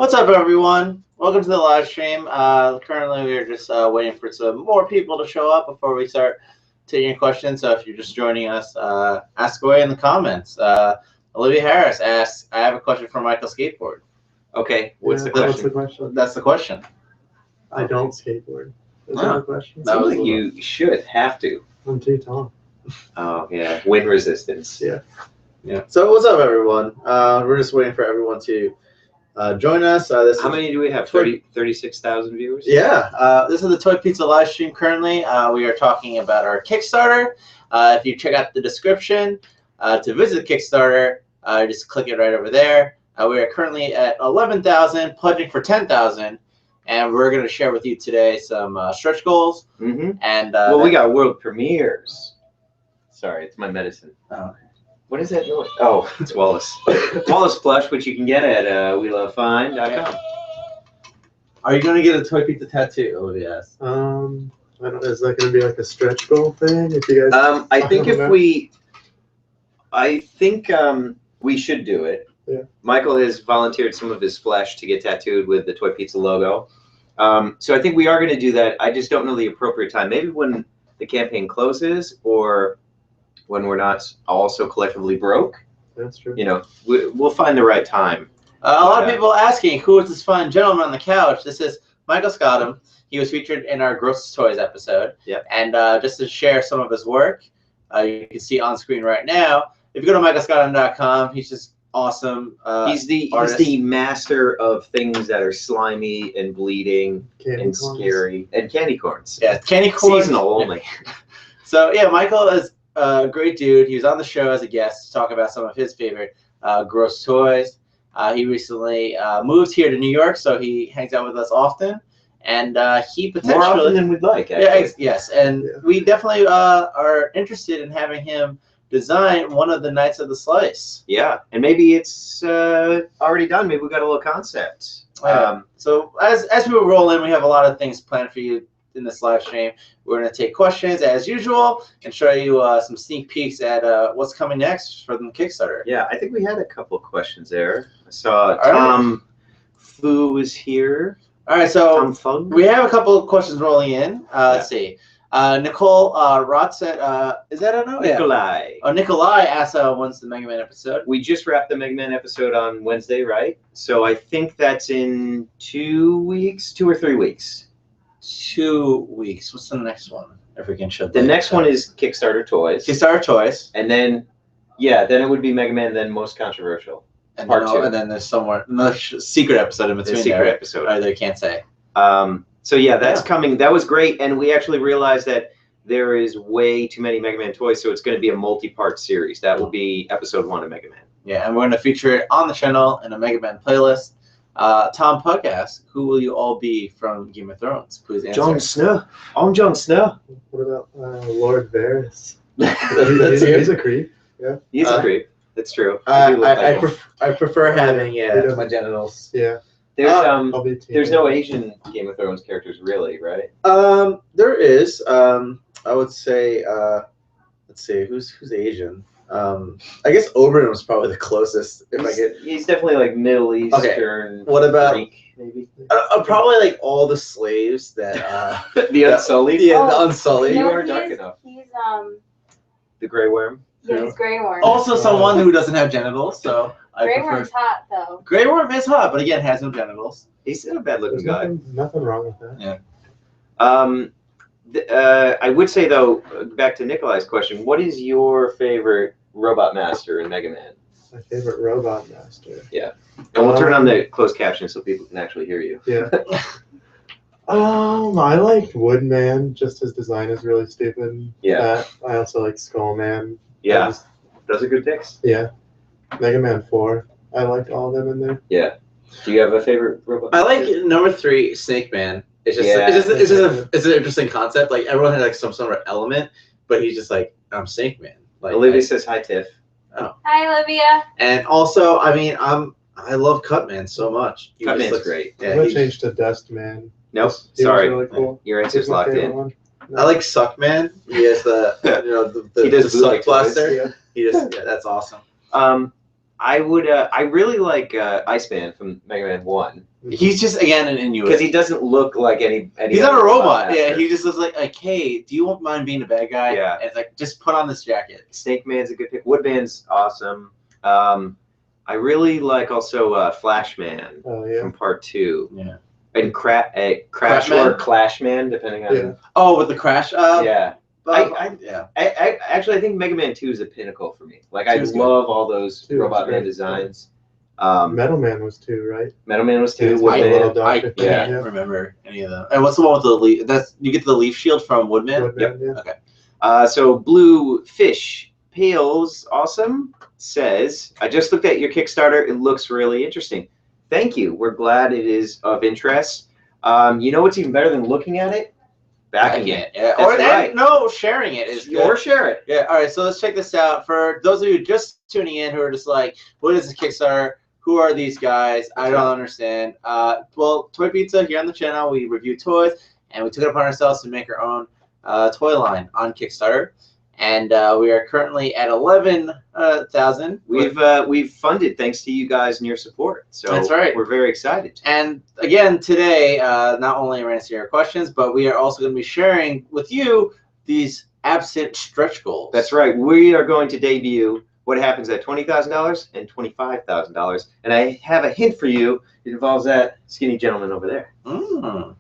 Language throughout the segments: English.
What's up, everyone? Welcome to the live stream. Currently, we are just waiting for some more people to show up before we start taking questions. So if you're just joining us, ask away in the comments. Olivia Harris asks, I have a question for Michael Skateboard. Okay, what's the question? That's the question. I don't skateboard. Is that a question? Sounds like you should have to. I'm too tall. Oh, yeah. Wind resistance. Yeah. So what's up, everyone? We're just waiting for everyone to join us. How many do we have? 36,000 viewers? Yeah. This is the Toy Pizza live stream currently. We are talking about our Kickstarter. If you check out the description to visit Kickstarter, just click it right over there. We are currently at 11,000, pledging for 10,000. And we're going to share with you today some stretch goals. Mm-hmm. And we got world premieres. Sorry, it's my medicine. Oh, okay. What is that noise? Oh, it's Wallace. Wallace plush, which you can get at WeLoveFine.com. Are you going to get a Toy Pizza tattoo, Olivia asked? I don't know. Is that going to be like a stretch goal thing? If you guys, I think we should do it. Yeah. Michael has volunteered some of his flesh to get tattooed with the Toy Pizza logo. So I think we are going to do that. I just don't know the appropriate time. Maybe when the campaign closes or when we're not also collectively broke. That's true. You know, we'll find the right time. A lot of people asking, who is this fun gentleman on the couch? This is Michael Scottum. He was featured in our Gross Toys episode. Yep. And just to share some of his work, you can see on screen right now. If you go to michaelscottum.com, he's just awesome. He's the master of things that are slimy and bleeding and scary. And candy corns. Yeah, candy corns. Seasonal only. So yeah, Michael is a great dude. He was on the show as a guest to talk about some of his favorite gross toys. He recently moved here to New York, so he hangs out with us often. And he potentially more often than we'd like. Actually. Yeah, yes, and we definitely are interested in having him design one of the Knights of the Slice. Yeah, and maybe it's already done. Maybe we got a little concept. So as we roll in, we have a lot of things planned for you in this live stream. We're going to take questions as usual and show you some sneak peeks at what's coming next for the Kickstarter. Yeah, I think we had a couple of questions there. I saw Tom Fu was here. All right, so we have a couple of questions rolling in. Let's see. Nicole Rott said, is that a no? Nikolai. Yeah. Oh, Nikolai asked when's the Mega Man episode? We just wrapped the Mega Man episode on Wednesday, right? So I think that's in 2 weeks, 2 or 3 weeks. 2 weeks. What's the next one? If we can show the next one is Kickstarter Toys. Kickstarter Toys. And then, then it would be Mega Man, then Most Controversial. And Part 2. And then there's somewhere another secret episode in between. Secret episode. Either can't say. So yeah, that's coming. That was great, and we actually realized that there is way too many Mega Man toys, so it's going to be a multi-part series. That will be episode 1 of Mega Man. Yeah, and we're going to feature it on the channel in a Mega Man playlist. Tom Puck asks, who will you all be from Game of Thrones? Please answer. Jon Snow. I'm Jon Snow. What about Lord Varys? He's a creep. Yeah. He's a creep. That's true. I prefer having my genitals. Yeah. There's no Asian Game of Thrones characters really, right? There is. I would say. Let's see. Who's Asian? I guess Oberyn was probably the closest. He's definitely like Middle Eastern. Okay. What about Greek, maybe? Probably like all the slaves that the Unsullied. Yeah, the Unsullied. You are dark enough. He's the Grey Worm. Yeah, he's Grey Worm. Also, someone who doesn't have genitals. So Grey Worm's hot though. Grey Worm is hot, but again has no genitals. He's not a bad-looking guy. Nothing wrong with that. Yeah. I would say though, back to Nikolai's question, what is your favorite robot master in Mega Man? My favorite robot master. Yeah. And we'll turn on the closed caption so people can actually hear you. Yeah. I like Woodman. Just his design is really stupid. Yeah. I also like Skullman. Yeah. Those are good picks. Yeah. Mega Man 4. I liked all of them in there. Yeah. Do you have a favorite robot? I like number 3, Snake Man. It's just an interesting concept. Like everyone had like some sort of element, but he's just like, I'm Snake Man. Like Olivia says hi, Tiff. Oh. Hi, Olivia. And also, I mean, I love Cutman so much. Cutman's great. I'm gonna change to Dust Man. Nope. He Sorry. Really cool. Your answer's locked in. No. I like Suckman. He has the he does the suck blaster. Yeah. He just that's awesome. I really like Iceman from Mega Man 1. He's just again an Inuit. Because he doesn't look like any He's not a other robot. master. Yeah, he just looks like, hey, do you mind being a bad guy? Yeah. And it's like, just put on this jacket. Snake Man's a good pick. Woodman's awesome. I really like also Flash Man Oh yeah. from part 2. Yeah. And Crash Crashman? or Clash Man, depending on. Yeah. Oh, with the crash. Yeah. Yeah. I think Mega Man 2 is a pinnacle for me. Like I 2 is love all those 2 is Robot Man great. designs. Metal Man was 2, right? Metal Man was 2. Yeah, Woodman. Dr. I thing, can't yeah. remember any of them. And what's the one with the leaf? That's you get the leaf shield from Woodman. Woodman, yeah. Okay. So Blue Fish Pales Awesome says, I just looked at your Kickstarter. It looks really interesting. Thank you. We're glad it is of interest. You know what's even better than looking at it? Backing it. Yeah. That's Or right. no, sharing it is good. Or share it. Yeah. All right. So let's check this out. For those of you just tuning in who are just like, what is this Kickstarter? Who are these guys? I don't understand. Well, Toy Pizza here on the channel, we review toys, and we took it upon ourselves to make our own toy line on Kickstarter. And we are currently at 11,000. We've funded thanks to you guys and your support. So That's right. We're very excited. And again, today, not only are we answering your questions, but we are also going to be sharing with you these absent stretch goals. That's right. We are going to debut what happens at $20,000 and $25,000. And I have a hint for you. It involves that skinny gentleman over there. Mm.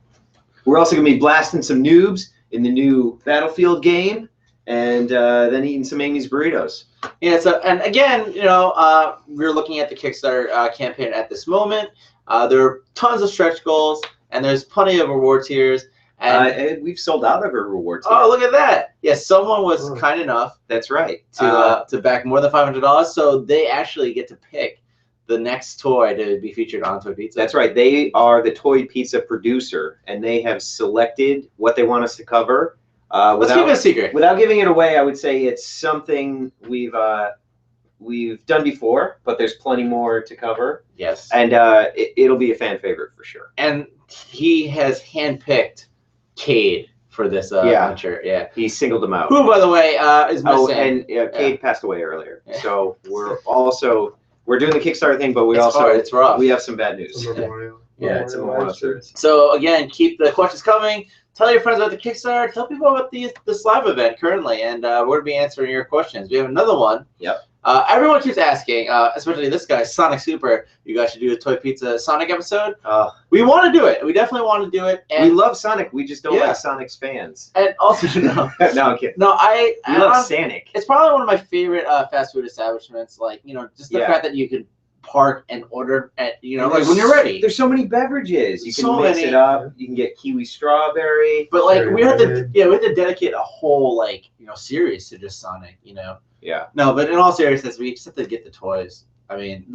We're also going to be blasting some noobs in the new Battlefield game, and then eating some Amy's burritos. Yeah. So, and again, you know, we're looking at the Kickstarter campaign at this moment. There are tons of stretch goals, and there's plenty of reward tiers. And we've sold out of our rewards. Oh, look at that! Yes, someone was kind enough That's right. to back more than $500, so they actually get to pick the next toy to be featured on Toy Pizza. That's right. They are the Toy Pizza producer, and they have selected what they want us to cover. Let's keep it a secret. Without giving it away, I would say it's something we've done before, but there's plenty more to cover. Yes. And it'll be a fan favorite for sure. And he has handpicked Cade for this adventure. Yeah. He singled them out. Who, by the way, is missing. Oh, and Cade passed away earlier. Yeah. So we're doing the Kickstarter thing, but It's hard, it's rough. we have some bad news. A memorial. Yeah, it's a memorial service. So again, keep the questions coming. Tell your friends about the Kickstarter. Tell people about this live event currently, and we're going to be answering your questions. We have another one. Yep. Everyone keeps asking, especially this guy, Sonic Super, you guys should do a Toy Pizza Sonic episode. We want to do it. We definitely want to do it. And, We love Sonic. We just don't Yeah. like Sonic's fans. and also, no, No, I'm kidding. no, We love Sonic. it's probably one of my favorite fast food establishments. Like, you know, just the Yeah. fact that you can park and order at, you know, And like when you're ready. There's so many beverages. You can So mix many. it up. You can get kiwi strawberry. But like Very we had to, good. we had to dedicate a whole like series to just Sonic. You know. Yeah. No, but in all seriousness, we just have to get the toys. I mean,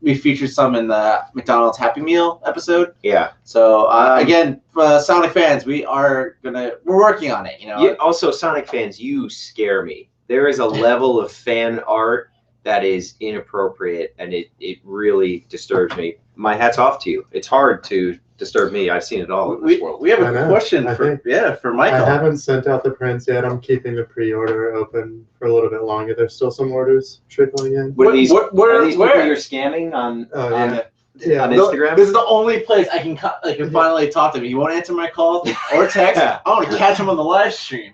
we featured some in the McDonald's Happy Meal episode. Yeah. So again, Sonic fans, we're working on it. You know. You, also, Sonic fans, you scare me. There is a level of fan art that is inappropriate, and it really disturbs me. My hat's off to you. It's hard to disturb me. I've seen it all in this world. We have I a know. question I for think- for I Michael. haven't sent out the prints yet. I'm keeping the pre-order open for a little bit longer. There's still some orders trickling in. What are these? What- Are these people where? you're scamming on? Oh, on yeah. Yeah. on Instagram? This is the only place I can finally talk to him. You won't answer my calls or text. I want to catch him on the live stream.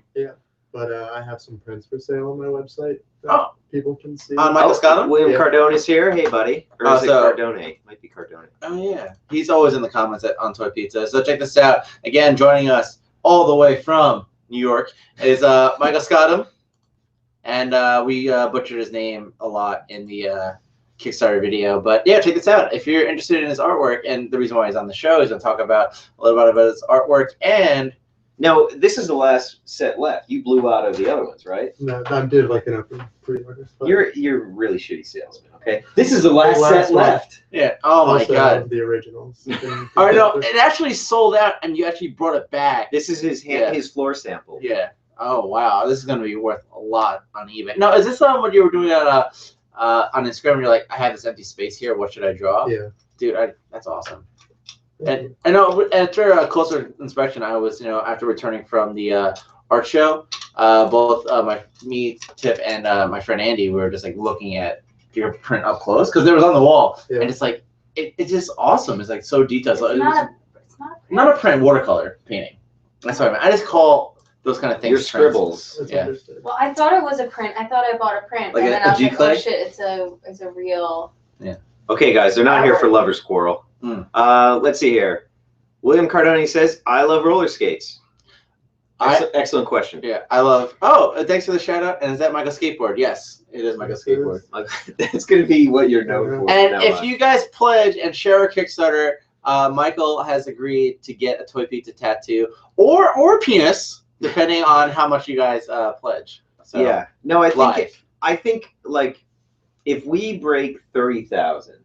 But I have some prints for sale on my website that Oh. people can see. On Michael Scott? William Yeah. Cardone is here. Hey, buddy. Or is it so- Cardone? Might be Cardone. Oh yeah, he's always in the comments on Toy Pizza. So check this out. Again, joining us all the way from New York is Michael Scottum, and we butchered his name a lot in the Kickstarter video. But yeah, check this out. If you're interested in his artwork, and the reason why he's on the show is to talk about a little bit about his artwork. And Now, this is the last set left. You blew out of the other ones, right? No, I did like an open pre-order. but You're a really shitty salesman. Okay. This is the last last set one. left. yeah, oh my also god. the originals. All right, no, it actually sold out, and you actually brought it back. This is his Yeah. his floor sample. Yeah. Oh wow, this is gonna be worth a lot on eBay. No, is this what you were doing at on Instagram? You're like, I have this empty space here. What should I draw? Yeah. Dude, that's awesome. And I know after a closer inspection, I was, after returning from the art show, both me, Tiff, and my friend Andy, we were just like looking at your print up close because it was on the wall, Yeah. and it's like it's just awesome. It's like so detailed. It's not a print. Not a print, watercolor painting. That's what I mean. I just call those kind of things Your prints. scribbles. That's Yeah. understood. Well, I thought it was a print. I thought I bought a print, Like and a then I was like, G-clay? oh shit, it's a real. Okay, guys, they're not here for Lover's Quarrel. Let's see here. William Cardoni says, I love roller skates. Excellent question. Yeah, I love. Oh, thanks for the shout out. And is that Michael Skateboard? Yes, it is Michael Skateboard. That's going to be what you're known for. And from now if on. you guys pledge and share our Kickstarter, Michael has agreed to get a Toy Pizza tattoo or a penis, depending on how much you guys pledge. So, yeah, no, I live. think like if we break 30,000,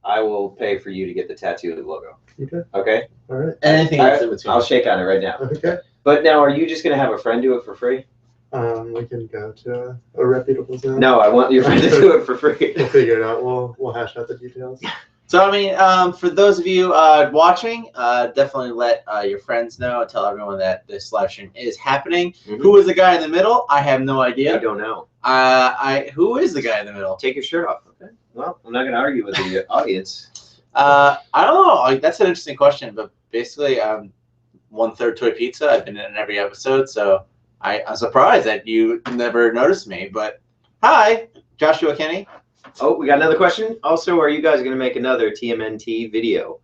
I will pay for you to get the tattoo of the logo. Okay. Okay. All right. Anything else in between. I'll shake on it right now. Okay. But now, are you just going to have a friend do it for free? We can go to a reputable zone. No, I want your friend to do it for free. We'll figure it out. We'll hash out the details. So, I mean, for those of you watching, definitely let your friends know. Tell everyone that this live stream is happening. Mhm. Who is the guy in the middle? I have no I idea. don't know. Who is the guy in the middle? Take your shirt off. Okay. Well, I'm not going to argue with the audience. I don't know. Like, that's an interesting question, but basically, 1/3 Toy Pizza. I've been in every episode, so I'm surprised that you never noticed me. But hi, Joshua Kenny. Oh, we got another question. Also, are you guys going to make another TMNT video?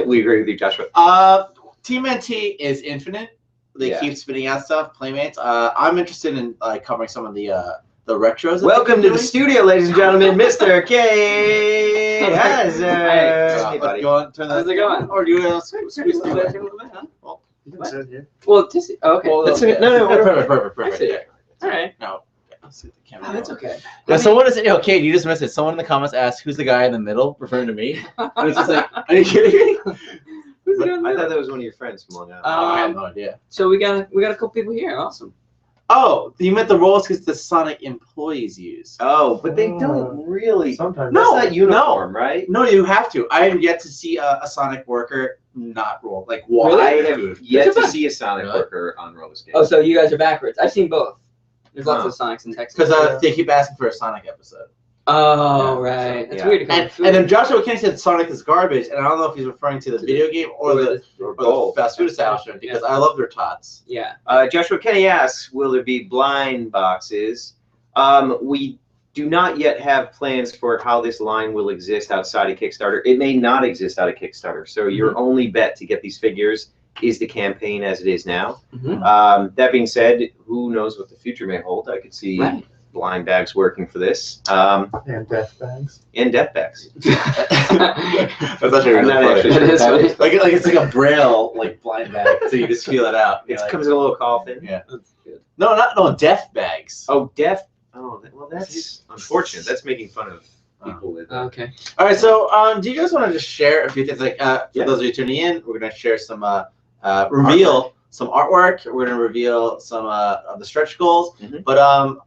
We agree with you, Joshua. Team NT is infinite. They Yeah. keep spitting out stuff. Playmates. I'm interested in covering some of the retros. that Welcome they've to been the doing. studio, ladies and gentlemen, Mr. K. Hazard. Hey, Hey, buddy. you want to turn that? How's it going? Or do you want to squeeze the back a little bit? Huh? Well, You can sit here. Well, just okay. well, That's yeah. okay. No, perfect. I see. Yeah. All right. No. Yeah, let's see the camera. Oh, that's okay. No, someone is okay. You just missed it. Someone in the comments asked, "Who's the guy in the middle?" Referring to me. And it's just like, are you kidding me? Who's the But guy in the I middle? thought that was one of your friends from Long Island. I have no idea. So we got a couple people here. Awesome. Oh, you meant the roles because the Sonic employees use. Oh, but they don't really. Sometimes. No. That's not uniform, right? No, you have to. I have yet to see a Sonic worker not roll. Like, why? Really? I have yet There's a to bunch. see a Sonic Really? worker on roller skates. Oh, so you guys are backwards. I've seen both. There's lots of Sonics in Texas. Because they keep asking for a Sonic episode. Oh, Yeah, right. so, That's yeah. weird. To call it And food. then Joshua Kenny said Sonic is garbage, and I don't know if he's referring to the video game or the both. fast food establishment, because I love their tots. Yeah. Joshua Kenny asks, will there be blind boxes? We do not yet have plans for how this line will exist outside of Kickstarter. It may not exist out of Kickstarter. So your only bet to get these figures is the campaign as it is now. Mhm. That being said, who knows what the future may hold? I could see Right. blind bags working for this. And death bags. And death bags. That's actually I'm really not funny. actually That is funny. Like it's like a braille like blind bag, so you just feel it out. It You're like, comes in a little coffin. yeah. That's good. No, deaf bags. Oh, deaf. Oh, well, that's unfortunate. That's making fun of people with. Okay. All right, so do you guys want to just share a few things? Like for Yeah. those of you tuning in, we're gonna share some reveal some artwork. We're gonna reveal some of the stretch goals. Mhm. But I'm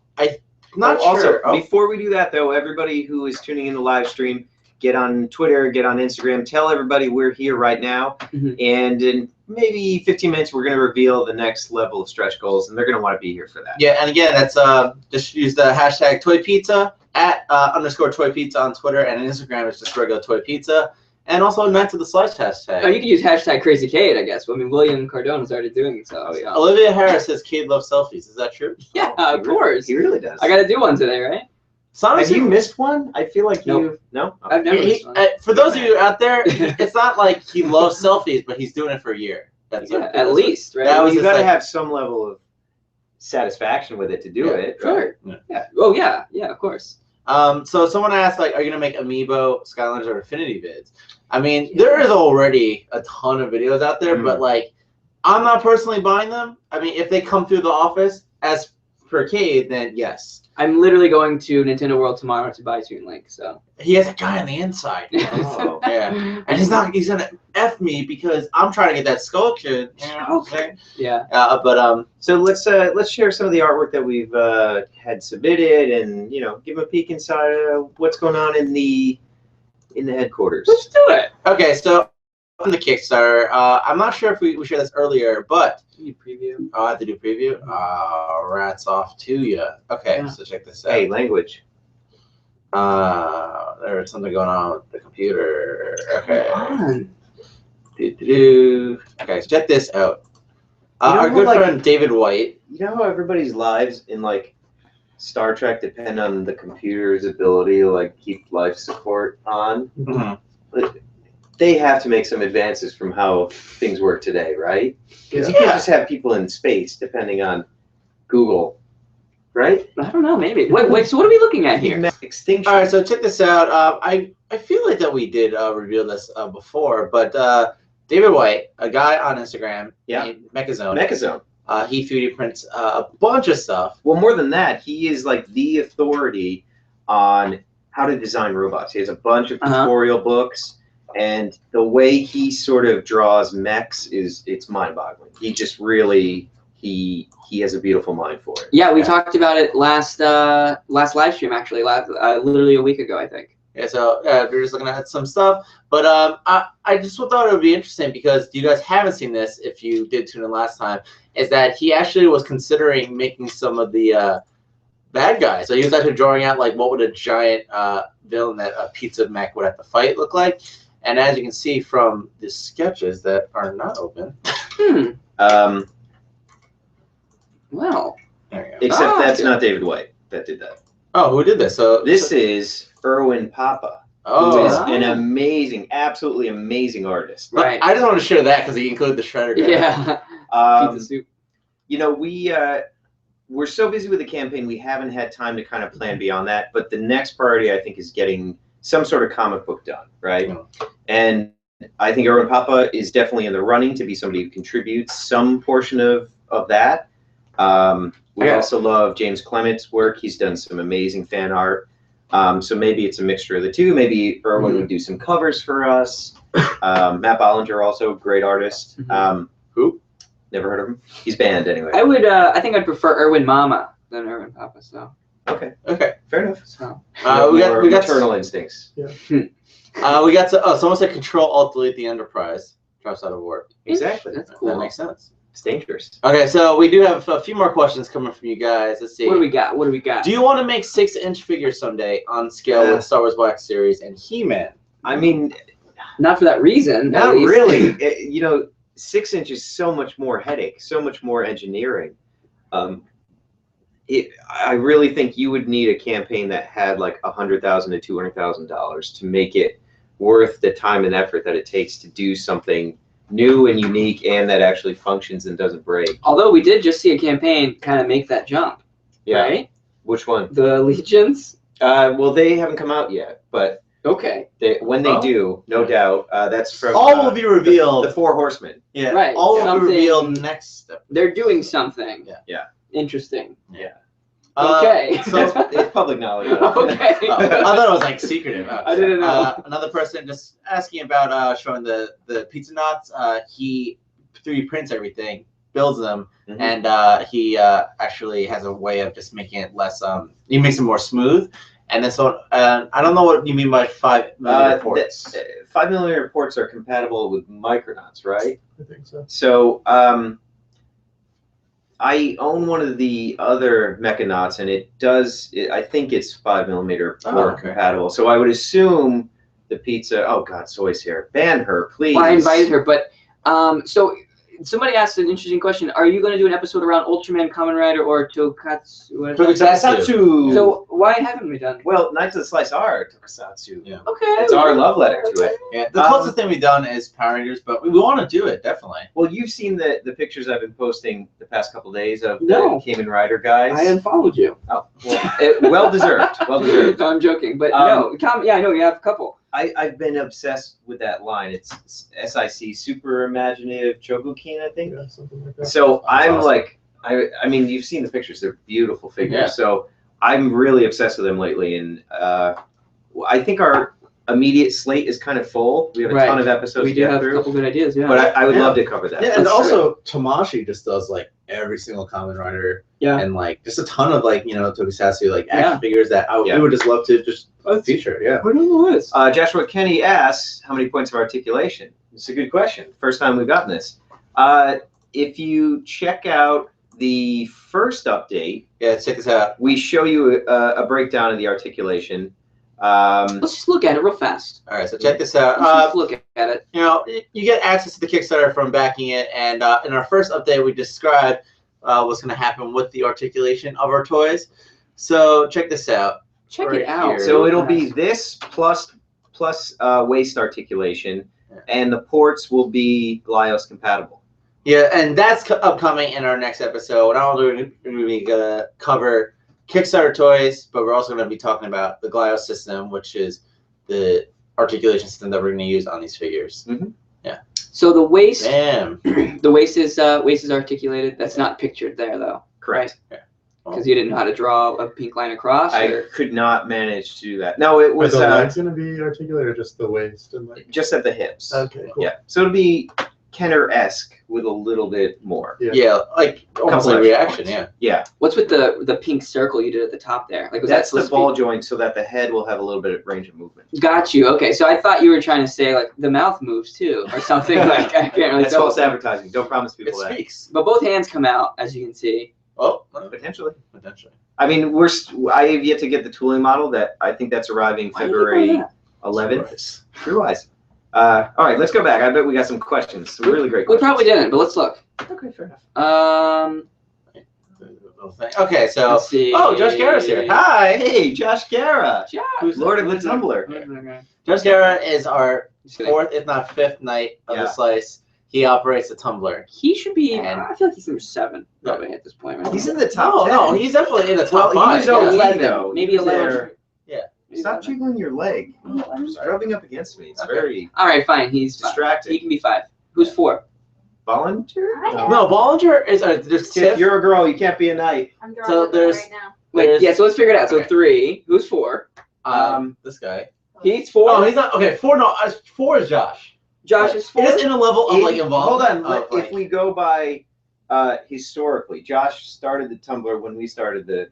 not Also, sure. Oh, before we do that, though, everybody who is tuning in the live stream, get on Twitter, get on Instagram, tell everybody we're here right now. Mhm. And in maybe 15 minutes, we're going to reveal the next level of stretch goals, and they're going to want to be here for that. yeah, and again, that's just use the hashtag Toy Pizza at _ Toy Pizza on Twitter, and on Instagram it's just regular Toy Pizza, and also Night to the Slice hashtag. Oh, you could use hashtag Crazy Kate, I guess. I mean, William Cardone started doing it, so yeah. Olivia Harris says Cade loves selfies. Is that true? Yeah, Oh, of course. He really does. I got to do one today, right? Sonic Have you missed one? I feel like Nope. you. No? I've never missed one. for those of you out there, it's not like he loves selfies, but he's doing it for a year. That's Yeah, it. at least, right? That Well, was you just got to like- have some level of satisfaction with it to do Yeah, it. Sure. Yeah. Yeah. Oh, yeah. Yeah, of course. So someone asked, like, are you gonna make Amiibo, Skylanders, or Affinity vids? I mean, there is already a ton of videos out there, but like, I'm not personally buying them. I mean, if they come through the office as per Cade, then yes. I'm literally going to Nintendo World tomorrow to buy Toon Link, so. He has a guy on the inside. Oh. Yeah, and he's gonna F me because I'm trying to get that Skull Kid. You know what I'm saying? Yeah. But So let's share some of the artwork that we've had submitted, and give them a peek inside what's going on in the headquarters. Let's do it. okay, so on the Kickstarter, I'm not sure if we shared this earlier, but You preview. I have to do preview. Rats off to you. Okay, Yeah. so check this out. Hey, language. There's something going on with the computer. Okay. Come on. Okay, so check this out. You know Our how, good like- friend David White. You know how everybody's lives in like Star Trek depend on the computer's ability to like keep life support on? Mhm. They have to make some advances from how things work today, right? Because you Yeah. can't just have people in space depending on Google, right? I don't know. Maybe. Wait. So what are we looking at here? Extinction. All right, so check this out. I feel like that we did reveal this before, but David White, a guy on Instagram, Yeah. named Mechazone, Mechazone. he 3D prints a bunch of stuff. Well, more than that, he is like the authority on how to design robots. He has a bunch of tutorial books, and the way he sort of draws mechs it's mind-boggling. He just really he has a beautiful mind for it. Yeah, we talked about it last live stream actually, literally a week ago, I think. Yeah, so we're just looking at some stuff, but I just thought it would be interesting because you guys haven't seen this. If you did tune in last time, is that he actually was considering making some of the bad guys. So he was actually drawing out like what would a giant villain that a pizza mech would have to fight look like. And as you can see from the sketches that are not open, Well, there you go. Except that's good. not David White that did that. Oh, who did this? So This is Erwin Papa, who oh, is Oh. an amazing, absolutely amazing artist. but right. I just want to share that because he included the shredder guy. Yeah. Pizza soup. You know, we're so busy with the campaign, we haven't had time to kind of plan beyond that. But the next priority, I think, is getting some sort of comic book done, right? Yeah. And I think Erwin Papa is definitely in the running to be somebody who contributes some portion of that. We Yeah. also love James Clement's work. He's done some amazing fan art. So maybe it's a mixture of the two. Maybe Erwin would do some covers for us. Matt Bollinger, also a great artist. Who? Never heard of him. He's banned anyway. I would. I think I'd prefer Erwin Mama than Erwin Papa. So. Okay, Okay. fair enough. So. We got maternal instincts. someone said Control Alt Delete the Enterprise drops out of work. Exactly. That's That cool. makes sense. It's dangerous. Okay, so we do have a few more questions coming from you guys. Let's see. What do we got? What do we got? Do you want to make 6-inch figures someday on scale with Star Wars Black Series and He-Man? I mean, Not for that reason. not at least. really. You know, 6 inches is so much more headache, so much more engineering. I really think you would need a campaign that had like $100,000 to $200,000 to make it worth the time and effort that it takes to do something new and unique and that actually functions and doesn't break. Although we did just see a campaign kind of make that jump. Right? Which one? The Legions. Well, they haven't come out yet, but Okay. when they do, no doubt, that's from All will be revealed. the Four Horsemen. Yeah, Right, all will be something- revealed next step. They're doing something. Yeah. Interesting. Uh, Okay. So, It's public knowledge. Okay. oh, I thought it was like secretive. I didn't know. Another person just asking about showing the pizza knots. He 3D prints everything, builds them, Mhm. and he actually has a way of just making it less. He makes it more smooth. And then so I don't know what you mean by 5mm ports. 5mm ports are compatible with Micronauts, right? I think so. So I own one of the other Mechanauts, and I think it's 5mm Oh, port okay. compatible. So I would assume the pizza. Oh God, Soy's here. Ban her, please. Well, I invited her, but so somebody asked an interesting question. Are you going to do an episode around Ultraman, Kamen Rider, or Tokatsu? What is that? Tokusatsu. So why haven't we done? Well, Knights of the Slice are Tokusatsu. Yeah. Okay. It's our love letter to it. Yeah, the closest thing we've done is Power Rangers, but we want to do it definitely. Well, you've seen the pictures I've been posting the past couple days of No. the Kamen Rider guys. I unfollowed you. Oh, well deserved. Well deserved. No, I'm joking, but Um, yeah, I know you have a couple. I've been obsessed with that line. It's SIC, Super Imaginative Chogokin, I think. Yeah, something like that. So I'm awesome. like, I mean, you've seen the pictures. They're beautiful figures. Yeah. So I'm really obsessed with them lately. And I think our immediate slate is kind of full. We have a Right. ton of episodes We to do get have a through. couple good ideas. Yeah. But I would Yeah. love to cover that. Yeah, and That's also Tamashi just does like every single Kamen Rider. Yeah. And like just a ton of like Tokusatsu like action Yeah. figures that Yeah. we would just love to just feature. Yeah. Put it on the list. Joshua Kenny asks, how many points of articulation? It's a good question. First time we've gotten this. If you check out the first update, Yeah, check this out. we show you a breakdown of the articulation. Let's just look at it real fast. All right, so check this out. Let's just look at it. You know, you get access to the Kickstarter from backing it, and in our first update, we described what's going to happen with the articulation of our toys. So check this out. Check Right it out. here. So it'll be this plus waist articulation, and the ports will be Glyos compatible. Yeah, and that's upcoming in our next episode. Not only are we going to cover Kickstarter toys, but we're also going to be talking about the Glyos system, which is the articulation system that we're going to use on these figures. Mm-hmm. Yeah. So the waist, Damn. the waist is articulated. That's not pictured there though, Correct. because you didn't know how to draw a pink line across. I Or? could not manage to do that. No, it Are was the legs going to be articulated or just the waist? And like, just at the hips. okay, cool. Yeah. So it'll be Kenner-esque with a little bit more. Yeah, like almost like Couple reaction, points. yeah. Yeah. What's with the pink circle you did at the top there? Like was That's that the supposed ball to joint so that the head will have a little bit of range of movement. be? Got you. Okay, so I thought you were trying to say like the mouth moves too or something. Like I can't really That's tell. false advertising. Don't promise It people that. speaks. But both hands come out as you can see. Oh, Potentially. potentially. I mean, I have yet to get the tooling model. That I think that's arriving Why do you February think that? 11th. Realize. All right, let's go back. I bet we got some questions. Some really great We questions. probably didn't, but let's look. Okay, fair enough. Okay, so Let's see. oh, Josh Garrett's here. Hi. Hey, Josh Gara, Josh. Who's Lord of the who's that? Tumbler. Josh Garrett is our Just kidding. fourth, if not fifth knight of Yeah. the slice. He operates a tumbler. He should be. And- I feel like he's number 7 probably at this point. Right? He's in the No, top 10. no, he's definitely in the top Well, he five. was yeah. OE, 11, though. maybe He was 11. there. Yeah. Maybe Stop 11. jiggling your leg. It's rubbing up against me. It's Okay. very All right, fine. He's 5. He distracting. can be 5. Who's 4? Volunteer? No, Bollinger is there's Tiff, Tiff. you're a girl. You can't be a knight. I'm So drawing it there's- right now. Wait, There's- yeah. So let's figure it out. So Okay. 3. Who's 4? This guy. He's 4. Oh, he's not okay. Four. No, 4 is Josh. Josh is 4. It is in a level of like Hold involvement. on. of, like- If we go by historically, Josh started the Tumblr when we started the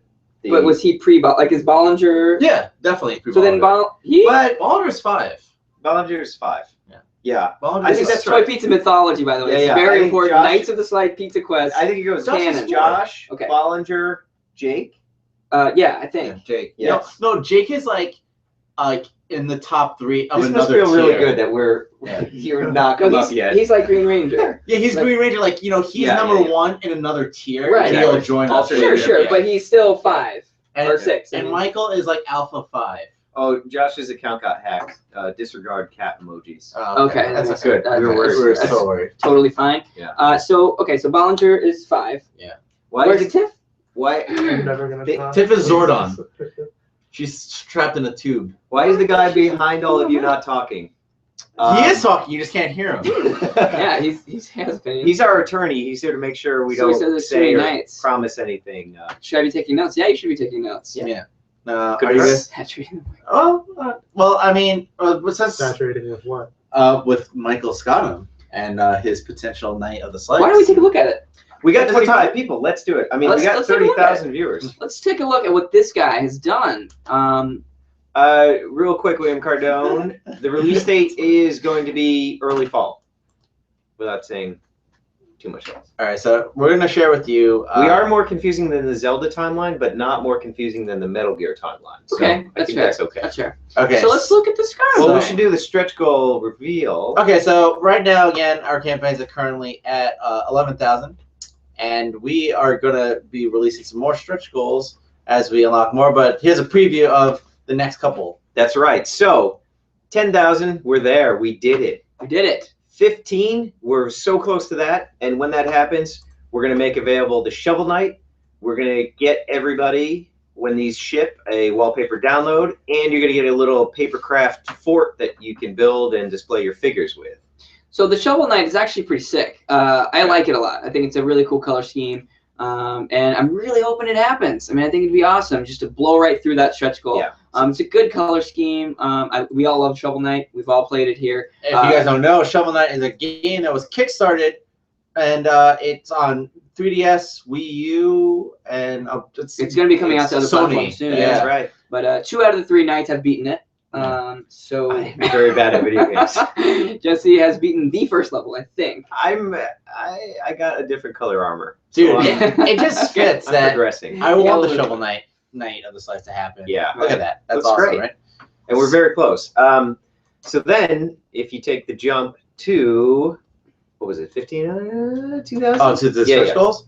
But was he like is Bollinger? Yeah, definitely. So then he. But Bollinger's 5. Ballinger's 5. Yeah. Yeah. Bollinger's I think This that's is Toy right. Pizza mythology, by the way. Yeah, It's yeah. very I think important. Josh- Knights of the Slide Pizza Quest. I think it goes Josh is Josh, Okay. Bollinger, Jake. Yeah, I think. Jake. Yeah. Yes. No, Jake is like in the top 3 of This must another feel really tier. good that Yeah. you're not No, come up he's, yet. he's like Green Ranger. Yeah, he's Like- Green Ranger. Like he's Yeah, number yeah, yeah. 1 in another tier. Right. And he'll Exactly. join us. Also, Sure, yeah, sure, yeah. but he's still 5 And, or 6. I and mean. Michael is like Alpha 5. Oh, Josh's account got hacked. Disregard cat emojis. Oh, Okay, that's that's good. good. We That's- were that's- so worried. Totally fine. Yeah. So Bollinger is 5. Why Where's is it? Tiff? Why? I'm never going They- to talk. Tiff is Zordon. She's trapped in a tube. Why is the guy behind all of you not talking? He is talking. You just can't hear him. Yeah, he has been. He's our attorney. He's here to make sure we So he said don't there's too say many or nights. promise anything. Should I be taking notes? Yeah, you should be taking notes. Yeah. Good Are you for guys? Saturated. Well, I mean, since Saturating with what? with Michael Scottham and his potential Knight of the Slice. Why don't we take a look at it? We got At the 25 time. people. Let's do it. I mean, Let's we got take a look at 30,000 viewers. Let's take a look at what this guy has done. Real quick, William Cardone. The release date is going to be early fall. Without saying too much else. All right, so we're gonna share with you. We are more confusing than the Zelda timeline, but not more confusing than the Metal Gear timeline. So Okay, I that's think fair. that's okay. That's fair. Okay. So let's look at the scar. Well, So- we should do the stretch goal reveal. Okay, so right now, again, our campaigns are currently at 11,000, and we are gonna be releasing some more stretch goals as we unlock more. But here's a preview of the next couple. That's right. So 10,000, we're there. We did it. We did it. 15, we're so close to that. And when that happens, we're going to make available the Shovel Knight. We're going to get everybody, when these ship, a wallpaper download, and you're going to get a little papercraft fort that you can build and display your figures with. So the Shovel Knight is actually pretty sick. I like it a lot. I think it's a really cool color scheme. And I'm really hoping it happens. I mean, I think it'd be awesome just to blow right through that stretch goal. Yeah. It's a good color scheme. We all love Shovel Knight. We've all played it here. If you guys don't know, Shovel Knight is a game that was kickstarted, and it's on 3DS, Wii U, and It's going to be coming out to other Sony. platforms soon. Yeah. That's right. But 2 out of the 3 Knights have beaten it. So I'm very bad at video games. Jesse has beaten the first level, I think. I got a different color armor. Dude, So it just fits I'm that progressing. I want the Yeah. Shovel Knight of the Slice to happen. Yeah. Look at that. That's Looks awesome, great. right? and we're very close. So then, if you take the jump to, what was it, 2,000? Oh, to the stretch goals?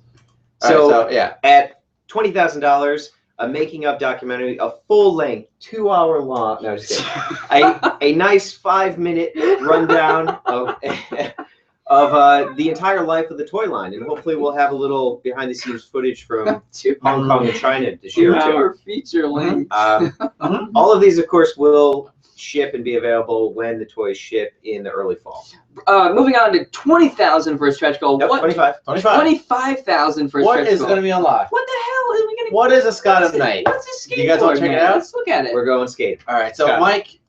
So, yeah. at $20,000, a making of documentary, a full length, 2 hour long. No, just kidding. a nice 5-minute rundown of the entire life of the toy line, and hopefully we'll have a little behind the scenes footage from Hong Kong and China to share too. 2-hour feature length. All of these, of course, will ship and be available when the toys ship in the early fall. Moving on to 20,000 for a stretch goal. Nope, 25. 25,000 for a What stretch is goal. going to be unlocked? What the hell are we gonna? What is a Scott of Night? What's this skateboard? You guys want to check it out? Let's look at it. We're going skate. All right, so Scott. Mike,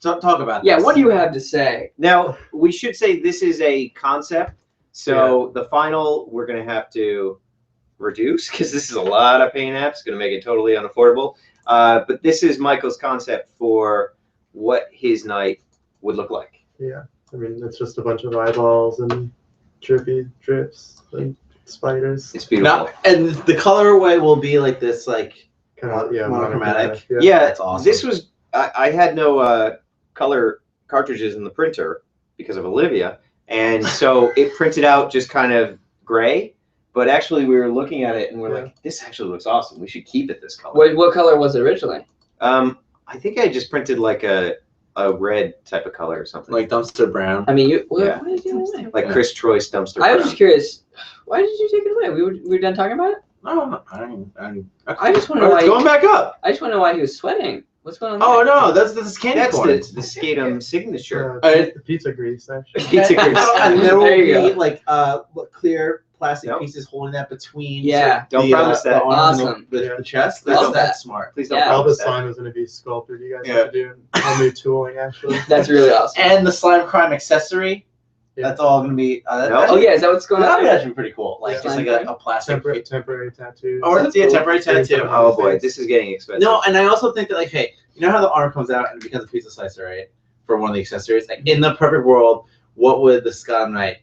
talk about Yeah, this. what do you have to say? Now, we should say this is a concept, so the final we're going to have to reduce because this is a lot of paint apps. It's going to make it totally unaffordable. But this is Michael's concept for what his night would look like. Yeah, I mean, it's just a bunch of eyeballs and drippy drips and spiders. It's beautiful. Now, and the colorway will be like this, like Kind of, yeah, monochromatic. Yeah, That's awesome. This was I had no color cartridges in the printer because of Olivia, and so it printed out just kind of gray. But actually, we were looking at it and we're like, this actually looks awesome. We should keep it this color. What color was it originally? I think I just printed like a red type of color or something. like dumpster brown. I mean, you. Yeah. Why did you give it away? Like Chris Troy's dumpster. I was brown. just curious. Why did you take it away? We were done talking about it. No, I just want to know why. It's going back up. I just want to know why he was sweating. What's going on? Oh there? no, that's candy That's corn. the Skatum signature. Pizza grease, actually. Pizza grease. And there will There you be go. like clear plastic Nope. pieces holding that between. Yeah. Don't promise that. The arms and Awesome. the chest. Love That's that. smart. Please don't Yeah. All the promise that. slime is going to be sculpted. You guys Yeah. have to do all new tooling, actually. That's really awesome. And the slime crime accessory. Yeah. That's all gonna be. No. Oh yeah, is that what's going That on? would there? actually be pretty cool. Like Yeah. just like a plastic. Temporary tattoos. Or it's a temporary tattoo. Oh boy, this is getting expensive. No, and I also think that like, hey, you know how the arm comes out and it becomes a pizza slicer, right? For one of the accessories. Like in the perfect world, what would the Scott Knight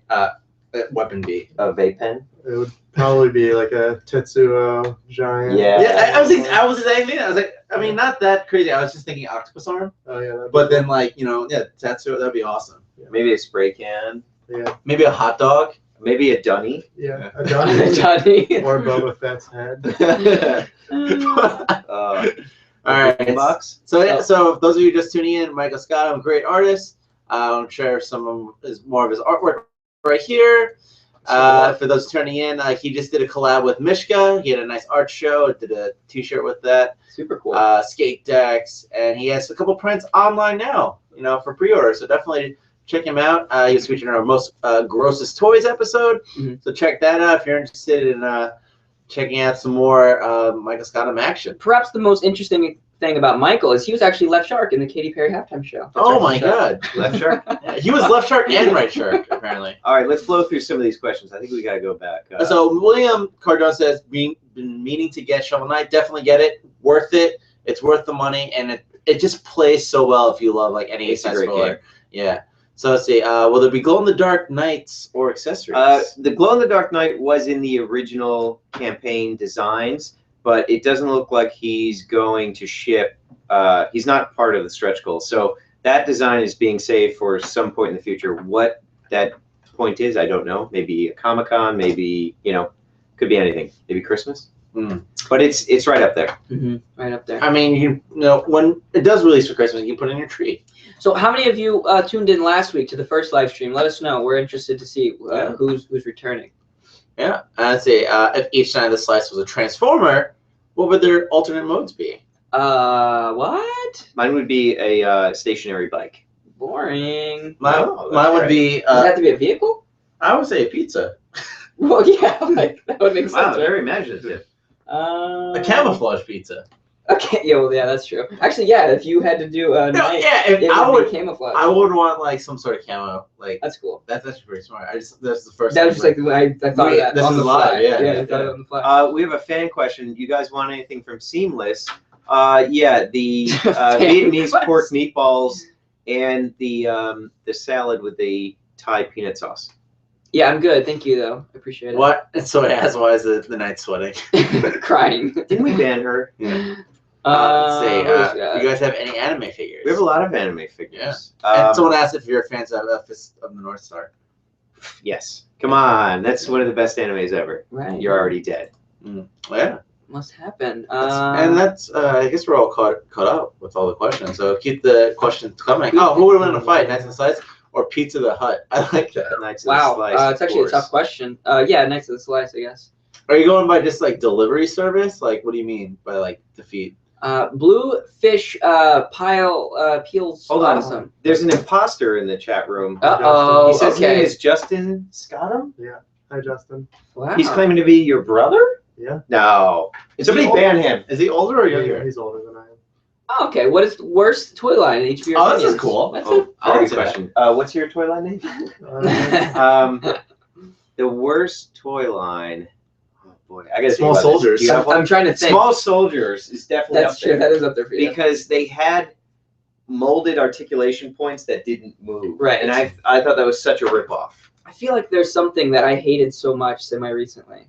weapon be? A vape pen. It would probably be like a Tetsuo giant. Yeah. Yeah, I was exactly. I was like, I mean, not that crazy. I was just thinking octopus arm, Oh yeah. that'd be but then cool. like tattoo. That'd be awesome. Maybe a spray can. Yeah. Maybe a hot dog. Maybe a dunny. Yeah. A Johnny. Johnny. Or Boba Fett's head. All right. Box. So yeah, so those of you just tuning in, Michael Scott, I'm a great artist. I'm share some of more of his artwork right here. For those turning in, he just did a collab with Mishka. He had a nice art show. Did a T-shirt with that. Super cool. Skate decks, and he has a couple prints online now. For pre-order. So definitely check him out. He was featured in our most grossest toys episode. Mhm. So check that out if you're interested in checking out some more Michael Scott action. Perhaps the most interesting thing about Michael is he was actually Left Shark in the Katy Perry halftime show. Oh my God! Left shark. Yeah, he was left shark and right shark apparently. All right, let's flow through some of these questions. I think we got to go back. So William Cardone says, been meaning to get Shovel Knight. Definitely get it. Worth it. It's worth the money, and it just plays so well if you love like any It's a size great roller. game. Yeah. So let's see. Will there be glow-in-the-dark knights or accessories? The glow-in-the-dark knight was in the original campaign designs, but it doesn't look like he's going to ship. He's not part of the stretch goal. So that design is being saved for some point in the future. What that point is, I don't know. Maybe a Comic-Con, maybe, could be anything. Maybe Christmas. Mm. But it's right up there. Mm-hmm. Right up there. I mean, when it does release for Christmas, you can put it in your tree. So how many of you tuned in last week to the first live stream? Let us know. We're interested to see Yeah. who's returning. Yeah. I'd say if each side of the slice was a transformer, what would their alternate modes be? What? Mine would be a stationary bike. Boring. Mine would be. Does it have to be a vehicle? I would say a pizza. Well, yeah, like, that would make Wow, sense. Right? very imaginative. A camouflage pizza. Okay, yeah, well, yeah, that's true. Actually, yeah, if you had to do a No, night, yeah. it If I would would, be camouflage. I would want like some sort of camo. Like That's cool. that's actually pretty smart. That's the first. That was just thing, like I thought of that This on is the live, fly. yeah, I yeah. thought of it on the fly. We have a fan question. You guys want anything from Seamless? Yeah, the Vietnamese What? pork meatballs and the salad with the Thai peanut sauce. Yeah, I'm good. Thank you, though. I appreciate it. What? So why is the night sweating? Crying. Didn't we ban her? Yeah. Let's see. what else we Do got? you guys have any anime figures? We have a lot of anime figures. And someone asked if you're fans of Fist of the North Star. Yes. Come on. That's one of the best animes ever. Right. You're already dead. Yeah. Must happen. And that's, I guess we're all caught up with all the questions. So keep the questions coming. Oh, who would win in a fight, Knights and Slice or Pizza the Hut? I like that. Knights of the wow. Slice, It's actually a tough question. Yeah, Knights of the Slice, I guess. Are you going by just like delivery service? Like, what do you mean by like defeat? Blue fish peels. Hold on. Awesome. There's an imposter in the chat room. Uh-oh. He says his name Okay. is Justin Scottham. Hi, Justin. Wow. He's claiming to be your brother? Yeah. No. Somebody he ban him. Is he older or younger? He's older than I am. Oh, okay. What is the worst toy line in each of your Oh, this is opinions? cool. That's Oh, I'll very answer good that. question. What's your toy line name? Uh, The worst toy line. Oh boy, I gotta Small think about this. Soldiers. Do you have one? I'm trying to think. Small Soldiers is definitely That's up true. there That is up there for you. because they had molded articulation points that didn't move. Right. And I thought that was such a ripoff. I feel like there's something that I hated so much semi-recently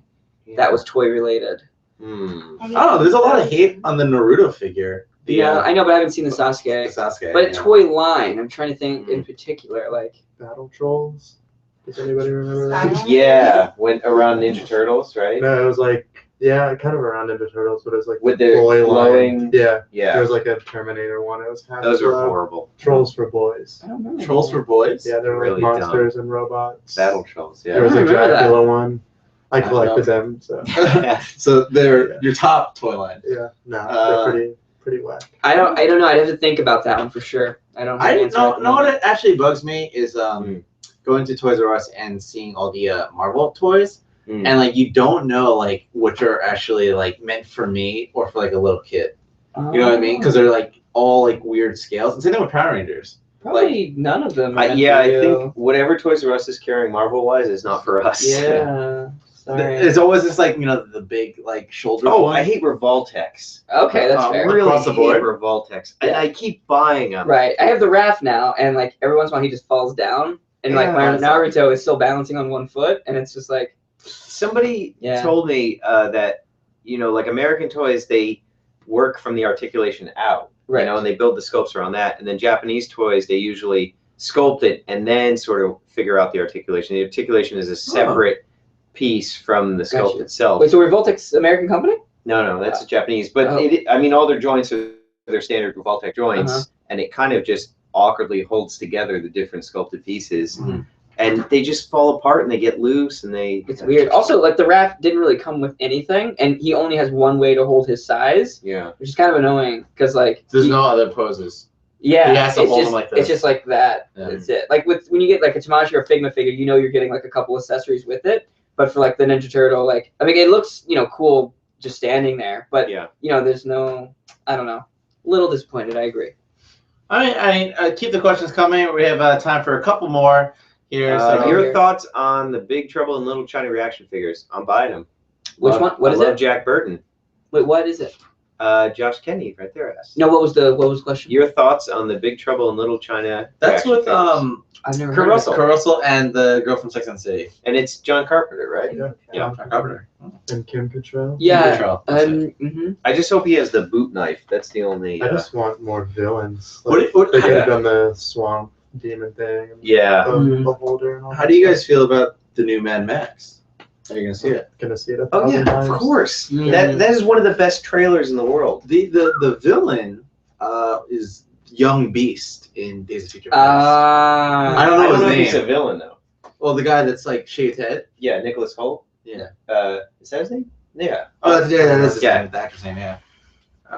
that was toy related. Hmm. I don't know. There's a lot of hate on the Naruto figure. Yeah, I know, but I haven't seen the the Sasuke. Sasuke. But yeah. toy line, I'm trying to think in particular, like. Battle Trolls. Does anybody remember that? Silent? Yeah, went around Ninja Turtles, right? No, it was like, yeah, kind of around Ninja Turtles, but it was like With the boy glowing- line. Yeah. There Yeah, was like a Terminator one. It was half those were horrible. Trolls for boys. I don't know. Trolls for Boys? Yeah, they were Really like dumb. monsters and robots. Battle Trolls, There yeah. was I a remember that. Dracula one. I I collected know. them, so So they're your top toy line. yeah. No, Uh, they're pretty whack. I don't know. I'd have to think about that one for sure. I don't. Have I an didn't answer know. at the Know what moment. it actually bugs me is Mm. going to Toys R Us and seeing all the Marvel toys, Mm. and like you don't know like which are actually like meant for me or for like a little kid. You know what I mean? Because they're like all like weird scales. And same thing with Power Rangers. Probably none of them. are meant Yeah, for I you. think whatever Toys R Us is carrying Marvel-wise is not for us. Yeah. Sorry. It's always just like the big like shoulder. Oh, one. I hate Revoltex. Okay, that's Oh, fair. Really Across the board? hate Revoltex. And Yeah. I keep buying them. Right. I have the Raph now, and like every once in a while he just falls down, and like my Yeah. Naruto is still balancing on one foot, and it's just like. Somebody Yeah. told me that, like American toys, they work from the articulation out, Right. and they build the sculpts around that. And then Japanese toys, they usually sculpt it and then sort of figure out the articulation. The articulation is a separate piece from the sculpt Gotcha. itself. Wait, so Revoltex American company? No, that's Japanese. But Oh. all their joints are their standard Revoltec joints, Uh-huh. and it kind of just awkwardly holds together the different sculpted pieces. Mhm. And they just fall apart and they get loose and they. It's weird. Also, like the Raph didn't really come with anything, and he only has one way to hold his size, Yeah. which is kind of annoying because like. There's no other poses. Yeah, He has to it's hold just, them like this. It's just like that. Yeah. That's it. Like when you get like a Tamashii or a Figma figure, you're getting like a couple accessories with it. But for like the Ninja Turtle, like I mean, it looks cool just standing there. But Yeah. there's no, I don't know. Little disappointed. I agree. I mean, keep the questions coming. We have time for a couple more here. So Your here. thoughts on the Big Trouble in Little China reaction figures? I'm buying them. Which one? What I is love it? Jack Burton. Wait, what is it? Josh Kenny, right there. Asked. No, what was the question? Your thoughts on the Big Trouble in Little China? that's reaction with figures? I've never Kurt heard Russell. Kurt Russell and the girl from Sex and the City. And it's John Carpenter, right? Yeah. Yeah. Carpenter. And Kim Cattrall. Yeah. Control. Mhm. I just hope he has the boot knife. That's the only. I just want more villains. What- Like, what- they could yeah. have done the swamp demon thing. And Yeah. the Mhm. beholder and all. How do you guys feel about the new Mad Max? Are you gonna see it? Gonna see it a Oh thousand yeah, times. of course. Mhm. That is one of the best trailers in the world. The villain is Young Beast in Days of Future Past. I don't know I don't his know if name. he's a villain though. Well, the guy that's like shaved head. Yeah, Nicholas Hoult. Yeah. Is that his name? Yeah. Oh, that's his Yeah. name, the actor's name. Yeah.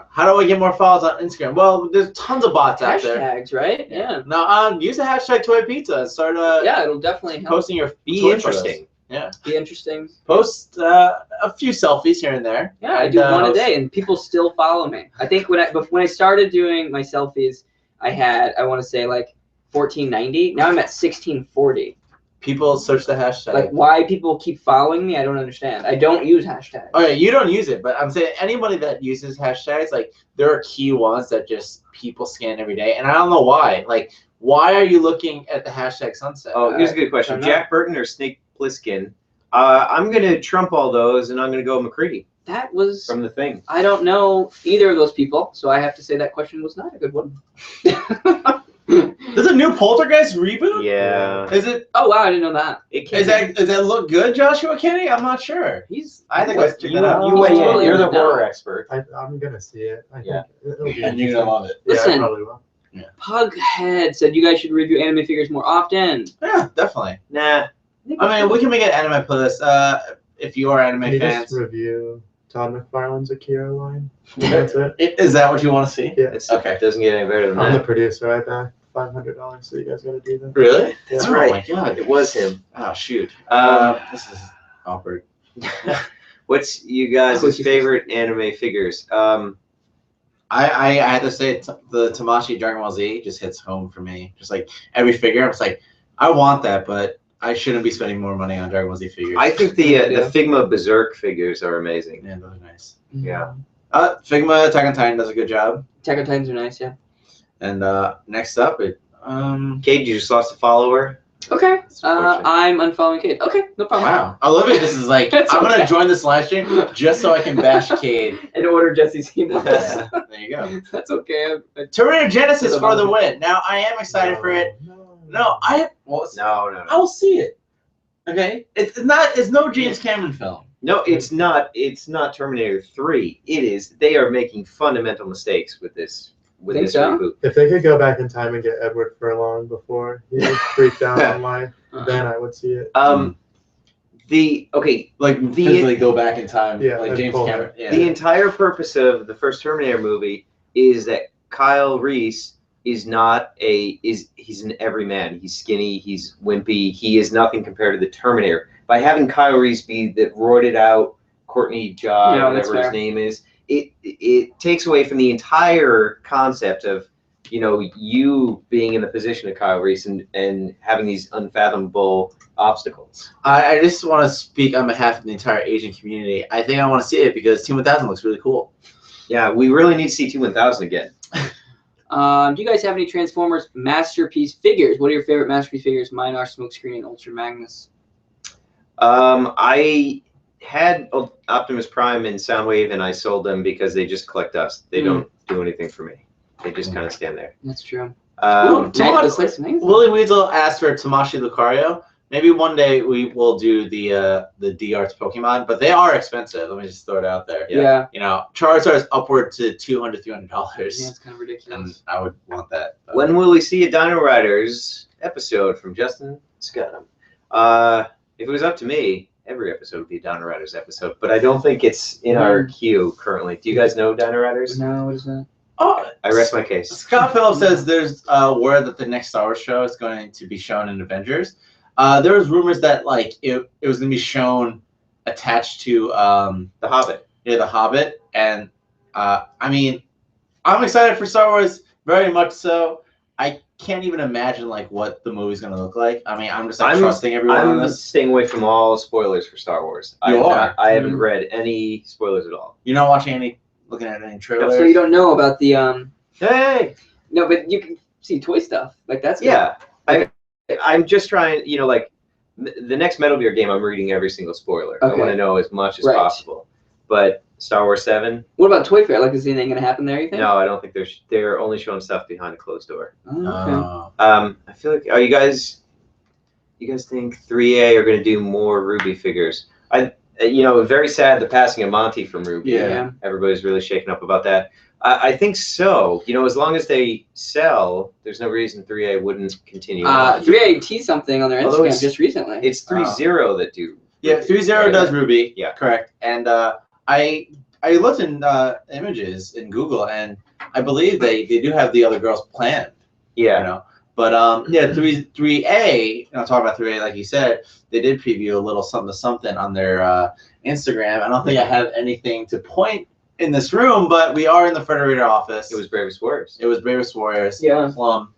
How do I get more followers on Instagram? Well, there's tons of bots out there. Hashtags, right? Yeah. Now, use the hashtag Toy Pizza and start Yeah, it'll definitely help. posting your Be toy interesting. photos. Be interesting. Post a few selfies here and there. Yeah, I And, do one a uh, day, and people still follow me. I think when I started doing my selfies, I want to say like 1490. Now I'm at 1640. People search the hashtag. Like why people keep following me, I don't understand. I don't use hashtags. Oh yeah, you don't use it, but I'm saying anybody that uses hashtags, like there are key ones that just people scan every day, and I don't know why. Like, why are you looking at the hashtag sunset? Oh, here's a good question. I don't know. Jack Burton or Snake Plissken? I'm gonna trump all those, and I'm gonna go McCready. That was. From The Thing. I don't know either of those people, so I have to say that question was not a good one. There's a new Poltergeist reboot? Yeah. Is it? Oh wow, I didn't know that. It came Does that look good, Joshua Kenny? I'm not sure. I think let's check you, that out. you weigh Totally in. You're the no. horror expert. I'm gonna see it. I Yeah. think it'll be And you're gonna love it. Yeah, Listen. I probably will. Pughead said you guys should review anime figures more often. Yeah, definitely. Nah. I mean, we can make an anime playlist. If you are anime Can you fans, just review Todd McFarlane's Akira line? That's it. is that what you want to see? Yeah. Okay. It doesn't get any better than I'm the that. producer. I bet $500, so you guys gotta do that. Really? That's Oh right. my god. It was him. Oh shoot. This is awkward. What's you guys' favorite anime figures? I had to say the Tamashii Dragon Ball Z just hits home for me. Just like every figure, I was like, I want that, but I shouldn't be spending more money on Dragon Ball Z figures. I think the Figma Berserk figures are amazing. Yeah, those are nice. Yeah. Figma Attack on Titan does a good job. Attack on Titans are nice, yeah. And next up, Kate, you just lost a follower. Okay. unfortunate. I'm unfollowing Kate. Okay, no problem. wow, I love it. This is like It's I'm gonna okay. join this live stream just so I can bash Cade. And order Jesse's emails. Yeah, there you go. That's okay. Terminator Genesis for the win. Now I am excited for it. No. No, I No. I will see it. Okay, it's not. It's no James Cameron film. No, it's not. It's not Terminator 3. It is. They are making fundamental mistakes with this. With Think this so? reboot. If they could go back in time and get Edward Furlong before he freaked out on life, then I would see it. Like physically go back in time. Yeah, like and James pull Cameron. Yeah. The entire purpose of the first Terminator movie is that Kyle Reese is not he's an everyman. He's skinny. He's wimpy. He is nothing compared to the Terminator. By having Kyle Reese be that roided out Courtney Jod, Yeah, that's whatever his fair. name is, it takes away from the entire concept of you being in the position of Kyle Reese and having these unfathomable obstacles. I just want to speak on behalf of the entire Asian community. I think I want to see it because T-1000 looks really cool. Yeah, we really need to see T-1000 again. Do you guys have any Transformers Masterpiece figures? What are your favorite Masterpiece figures? Mine are Smokescreen and Ultra Magnus. I had Optimus Prime and Soundwave, and I sold them because they just collect dust. They don't do anything for me. They just kind of stand there. That's true. Willie Weasel asked for Tamashii Lucario. Maybe one day we will do the D-Arts Pokemon, but they are expensive. Let me just throw it out there. Yeah. You know, Charizard is upward to $200, $300. Yeah, it's kind of ridiculous. And I would want that. When will we see a Dino Riders episode from Justin Scottum? If it was up to me, every episode would be a Dino Riders episode, but I don't think it's in our queue currently. Do you guys know Dino Riders? No, what is that? Oh, I rest my case. Scott Phillips says there's word that the next Star Wars show is going to be shown in Avengers. There was rumors that like it was going to be shown attached to The Hobbit. Yeah, The Hobbit, and I mean, I'm excited for Star Wars very much so. I can't even imagine like what the movie's going to look like. I mean, I'm just like trusting everyone on I'm this. staying away from all spoilers for Star Wars. I haven't read any spoilers at all. You're not watching any, looking at any trailers. So you don't know about the Hey. No, but you can see toy stuff. Like that's good. Yeah. I'm just trying, like the next Metal Gear game, I'm reading every single spoiler. I Okay. want to know as much as Right. possible. But Star Wars 7, What about Toy Fair? Like, is anything going to happen there? You think? no, I don't think they're only showing stuff behind a closed door. Oh, okay. I feel like, are you guys think 3A are going to do more Ruby figures? Very sad the passing of Monty from Ruby. Yeah. Everybody's really shaken up about that. I think so. As long as they sell, there's no reason 3A wouldn't continue. 3A teased something on their Although Instagram it's- just recently. It's 3-0 that do. Yeah, Ruby, 3-0 right? does Ruby. Yeah. Correct. And I looked in images in Google, and I believe they do have the other girls planned. Yeah. You know, but 3A. I'll talk about 3A like you said. They did preview a little something on their Instagram. I don't think I have anything to point in this room, but we are in the Federator office. It was Bravest Warriors. It was Bravest Warriors. Yeah. Plum,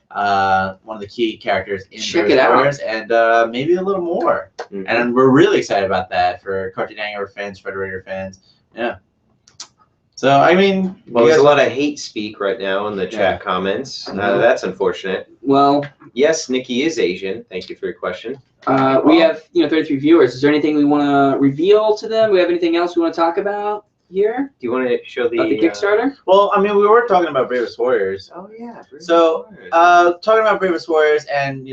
one of the key characters in Check Bravest it out. Warriors, and maybe a little more. Mhm. And we're really excited about that for Cartoon Hangover fans, Federator fans. Yeah. So I mean, Well, there's a lot of hate speak right now in the chat comments. That's unfortunate. Well, Yes, Nikki is Asian. Thank you for your question. we have 33 viewers. Is there anything we want to reveal to them? We have anything else we want to talk about here? Do you want to show About the Kickstarter? Well, I mean, we were talking about Bravest Warriors. Oh yeah. So, talking about Bravest Warriors, and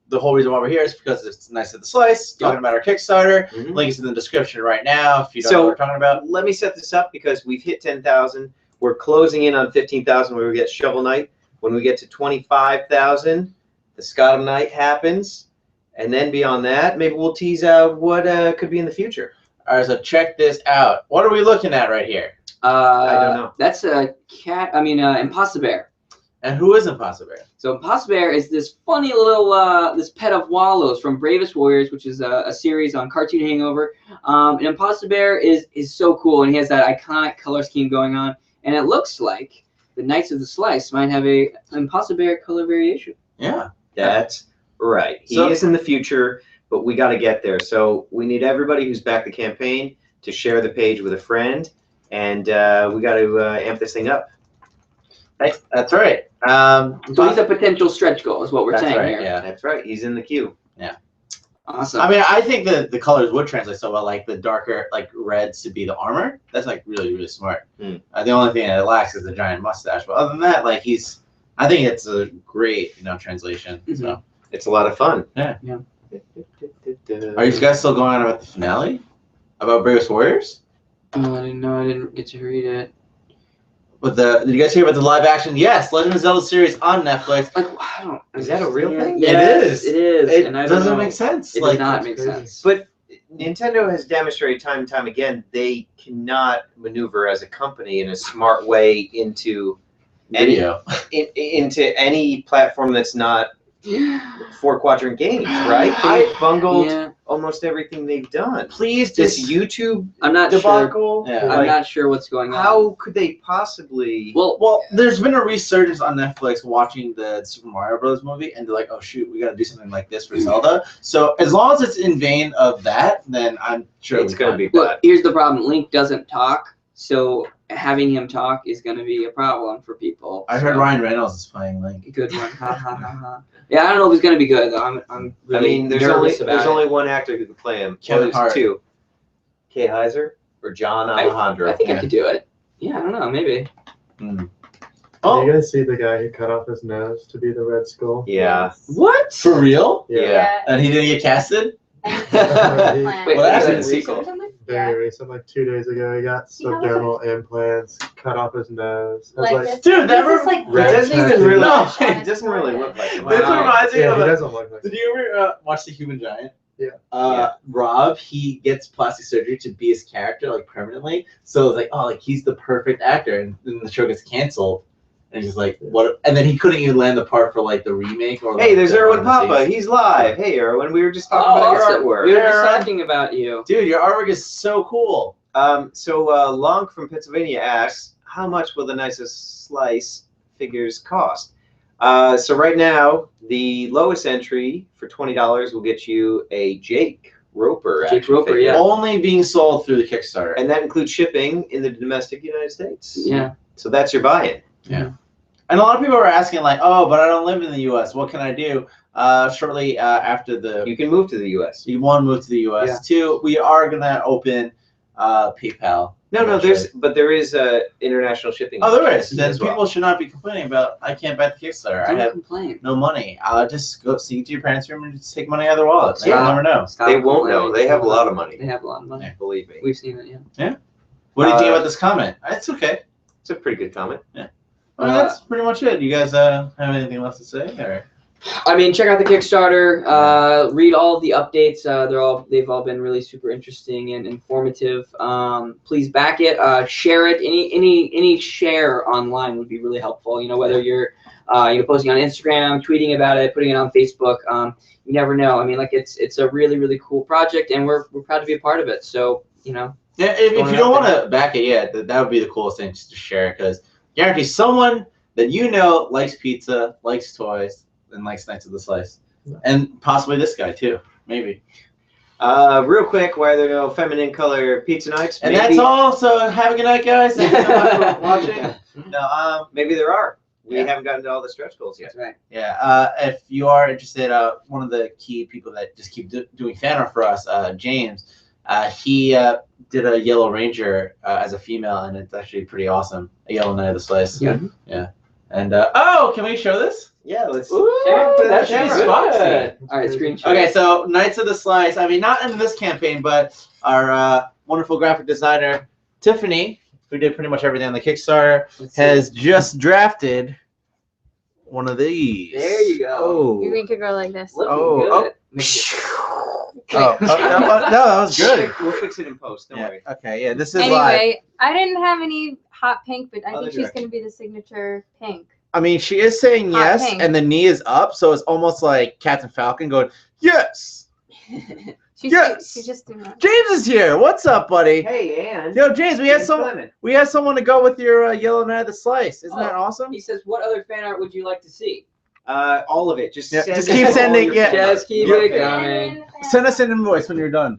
the whole reason why we're here is because it's nice at the slice. Talking about our Kickstarter. Mhm. Link is in the description right now if you don't know what we're talking about. Let me set this up because we've hit 10,000. We're closing in on 15,000 when we get Shovel Knight. When we get to 25,000, the Scotland Knight happens, and then beyond that, maybe we'll tease out what could be in the future. All right, so check this out. What are we looking at right here? I don't know. That's a cat. I mean, Impossible Bear. And who is Impossible Bear? So Impossible Bear is this funny little this pet of Wallow's from Bravest Warriors, which is a series on Cartoon Hangover. And Impossible Bear is so cool, and he has that iconic color scheme going on. And it looks like the Knights of the Slice might have an Impossible Bear color variation. Yeah. That's right. He is in the future, but we got to get there. So we need everybody who's backed the campaign to share the page with a friend, and we got to amp this thing up. That's right. So he's a potential stretch goal, is what we're saying here. Yeah. That's right. He's in the queue. Awesome. I mean, I think the colors would translate so well, like the darker reds to be the armor. That's really, really smart. Mm. The only thing that it lacks is the giant mustache. But other than that, I think it's a great, translation. Mhm. So It's a lot of fun. Yeah. Are you guys still going on about the finale? About Bravest Warriors? Oh, I didn't know. I didn't get to read it. Did you guys hear about the live action? Yes, Legend of Zelda series on Netflix. Like, I don't. Is that a real thing? Yes, it is. It and I don't doesn't know. make sense. It does not make crazy. sense. But Nintendo has demonstrated time and time again they cannot maneuver as a company in a smart way into Video. into any platform that's not four quadrant games, right? I- They've bungled Yeah, almost everything they've done. Please This just YouTube I'm not sure. debacle. Yeah. I'm not sure what's going on. How could they possibly? Well, there's been a resurgence on Netflix watching the Super Mario Bros. Movie, and they're like, oh shoot, we got to do something like this for Zelda. So as long as it's in vein of that, then I'm sure it's going to be Look, bad. here's the problem. Link doesn't talk, so having him talk is going to be a problem for people. I heard So, Ryan Reynolds is playing Link. Good one. Ha ha ha ha. Yeah, I don't know if it's going to be good though. I'm really I mean, there's nervous about there's it. only one actor who can play him. Kevin Well, there's Hart. two. Kay Heiser or John Alejandro. I think I could do it. Yeah, I don't know. Maybe. Did Oh, you guys see the guy who cut off his nose to be the Red Skull? Yeah. What? for real? Yeah. And he didn't get casted? And Wait, plan. what happened? is it a sequel? Very recent, like 2 days ago, he got subdermal implants, cut off his nose. I was Like like, this. Dude, that This is like It Red doesn't even tattoo. really. No. It doesn't really look like him. This Wow. reminds me yeah, of he a, doesn't look like did you ever watch The Human Giant? Yeah. Rob, he gets plastic surgery to be his character permanently. So it's like, he's the perfect actor, and then the show gets canceled. And he's like, what? And then he couldn't even land the part for the remake or. Hey, there's the Erwin Papa. overseas. He's live. Hey, Erwin. We were just talking Oh, about awesome. your artwork. We were just Yeah. talking about you. Dude, your artwork is so cool. So Long from Pennsylvania asks, how much will the nicest slice figures cost? So right now, the lowest entry for $20 will get you a Jake Roper. Jake action Roper, figure. yeah. Only being sold through the Kickstarter. And that includes shipping in the domestic United States. Yeah. So that's your buy-in. And a lot of people are asking, oh, but I don't live in the U.S. What can I do? Shortly after You can move to the U.S. you one move to the U.S. Yeah. Two, we are gonna open PayPal. No, there is international shipping. Oh, there is. as Then well. people should not be complaining about I can't buy the Kickstarter. I Don't have complain. no money. Just go see to your parents' room and just take money out of their wallet. Yeah. You'll never know. Stop They won't complaining. know. They have a lot of money. They have a lot of money. Believe me. We've seen it, yeah. What do you think about this comment? It's okay. It's a pretty good comment. That's pretty much it. You guys have anything else to say? Or? I mean, check out the Kickstarter. Read all of the updates. They've all been really super interesting and informative. Please back it. Share it. Any share online would be really helpful. Whether you're posting on Instagram, tweeting about it, putting it on Facebook. You never know. I mean, it's a really, really cool project, and we're proud to be a part of it. So Yeah, if you don't want to back it yet, that would be the coolest thing, just to share it, because guarantee someone that likes pizza, likes toys, and likes Knights of the Slice, and possibly this guy too, maybe. Real quick, why are there no feminine color pizza knives? And that's all. So have a good night, guys. Thank you so much for watching. No, Maybe there are. We Yeah. haven't gotten to all the stretch goals yet. That's right. yeah. If you are interested, one of the key people that just keep doing fan art for us, James, he did a Yellow Ranger as a female, and it's actually pretty awesome. A Yellow Knight of the Slice. Yeah. Yeah. And oh, can we show this? Yeah, let's. Ooh, that's good. foxy. All right, screen share. Okay, so Knights of the Slice. I mean, not in this campaign, but our wonderful graphic designer Tiffany, who did pretty much everything on the Kickstarter, Let's see. has just drafted one of these. There you go. Oh. You make it go like this. Looking Oh, good. Make it- Oh, no, that was good. We'll fix it in post. Don't Yeah. worry. Okay, yeah, this is live. Anyway, I didn't have any hot pink, but I Other think she's direction. going to be the signature pink. I mean, she is saying Hot yes, pink. and the knee is up, so it's almost like Captain Falcon going, yes! Yes! She's just doing that. James is here! What's up, buddy? Hey, and. Yo, James, we had someone to go with your Yellow Knight of the Slice. Isn't that awesome? He says, "What other fan art would you like to see?" All of it. Just, Yeah, send just us keep all sending, your yeah. fan art. Just keep Yeah. it coming. Send us an invoice when you're done.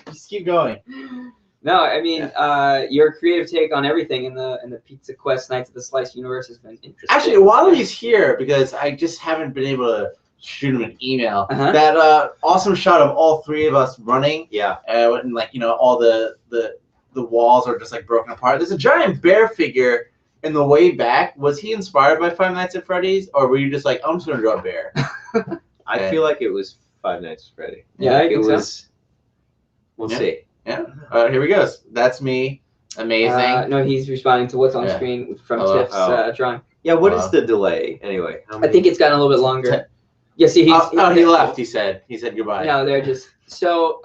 Just keep going. No, I mean, your creative take on everything in the Pizza Quest Knights of the Slice universe has been interesting. Actually, while he's here, because I just haven't been able to shoot him an email, Uh-huh. that awesome shot of all three of us running, Yeah. and like, you know, all the walls are just like broken apart. There's a giant bear figure in the way back. Was he inspired by Five Nights at Freddy's, or were you just like, I'm just gonna draw a bear? I Yeah. feel like it was Five Nights at Freddy. Yeah, I it think so. was. We'll Yeah. see. Yeah. Here we go. That's me. Amazing. No, he's responding to what's on Yeah. screen from Oh, Tiff's drawing. Yeah. What is the delay anyway? How I many- think it's gotten a little bit longer. Yeah, see, He left. He said goodbye. No, they're just so.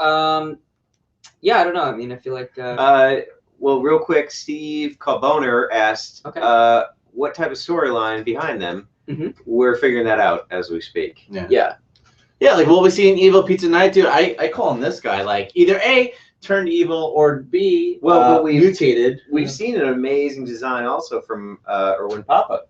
Yeah, I don't know. I mean, I feel like. Well, real quick, Steve Calboner asked, Okay. what type of storyline behind them? Mhm. We're figuring that out as we speak. Yeah. Yeah, like will we see an evil Pizza Knight do? I call him this guy, like either A, turned evil, or B, Well, we've- mutated. We've seen an amazing design also from Erwin Papa.